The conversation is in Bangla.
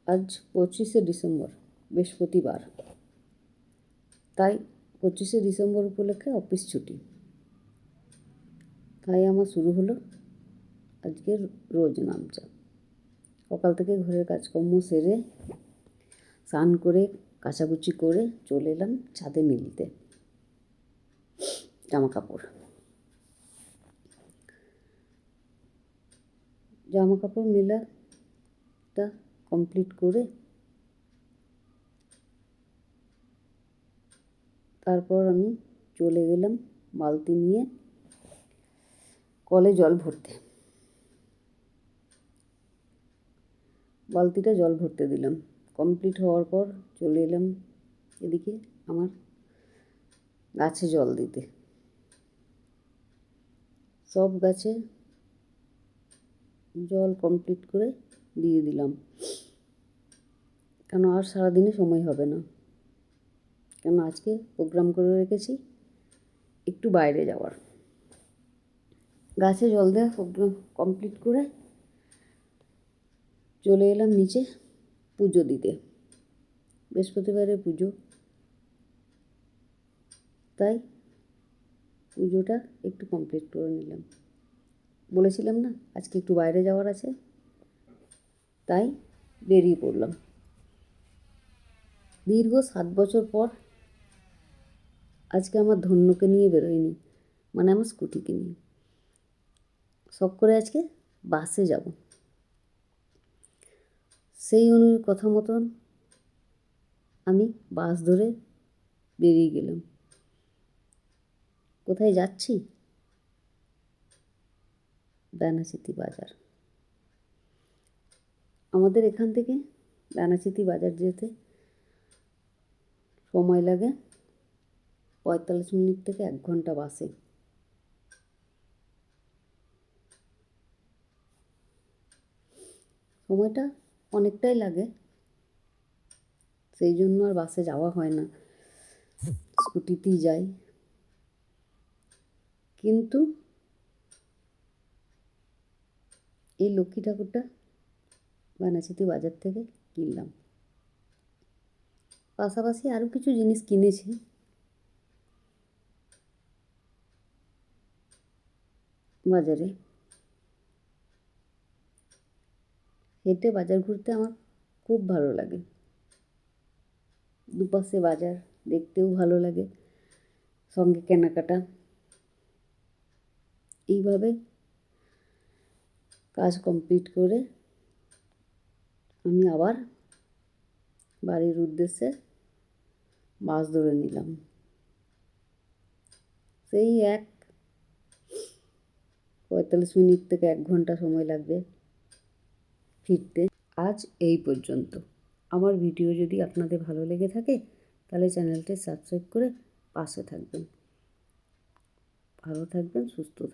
আজ 25শে ডিসেম্বর, বৃহস্পতিবার। তাই 25শে ডিসেম্বর উপলক্ষে অফিস ছুটি। তাই আমার শুরু হলো আজকের রোজ নামচা। সকাল থেকে ঘরের কাজকর্ম সেরে স্নান করে কাচাকুচি করে চলে এলাম ছাদে মিলতে জামা কাপড় মেলাটা কমপ্লিট করে তারপর আমি চলে গেলাম বালতি নিয়ে কলে জল ভরতে। বালতিটা জল ভরতে দিলাম। কমপ্লিট হওয়ার পর চলে এলাম এদিকে আমার গাছে জল দিতে। সব গাছে জল কমপ্লিট করে দিয়ে দিলাম, কেন আর সারাদিনে সময় হবে না। কেন আজকে প্রোগ্রাম করে রেখেছি একটু বাইরে যাওয়ার। গাছে জল দেওয়া প্রোগ্রাম কমপ্লিট করে চলে এলাম নিচে পুজো দিতে। বৃহস্পতিবারে পুজো, তাই পুজোটা একটু কমপ্লিট করে নিলাম। বলেছিলাম না আজকে একটু বাইরে যাওয়ার আছে, তাই বেরিয়ে পড়লাম। দীর্ঘ 7 বছর পর আজকে আমার ধন্যকে নিয়ে বেরোয়নি, মানে আমার স্কুটিকে নিয়ে। শখ করে আজকে বাসে যাব। সেই কথা মতন আমি বাস ধরে বেরিয়ে গেলাম। কোথায় যাচ্ছি? বেনাচিতি বাজার। আমাদের এখান থেকে বেনাচিতি বাজার যেতে সময় লাগে 45 মিনিট থেকে 1 ঘন্টা বাসে। সময়টা অনেকটাই লাগে, সেই জন্য আর বাসে যাওয়া হয় না, স্কুটিতেই যাই। কিন্তু এই লক্ষ্মী ঠাকুরটা বেনাচিতি বাজার থেকে কিনলাম। পাশাপাশি আরও কিছু জিনিস কিনেছি। বাজারে হেঁটে বাজার ঘুরতে আমার খুব ভালো লাগে। দুপাশে বাজার, দেখতেও ভালো লাগে, সঙ্গে কেনাকাটা। এইভাবে কাজ কমপ্লিট করে আমি আবার বাড়ির উদ্দেশ্যে বাস ধরে নিলাম। সেই 45 মিনিট থেকে 1 ঘন্টা সময় লাগবে ফিরতে। আজ এই পর্যন্ত। আমার ভিডিও যদি আপনাদের ভালো লেগে থাকে তাহলে চ্যানেলটি সাবস্ক্রাইব করে পাশে থাকবেন। ভালো থাকবেন, সুস্থ থাকবেন।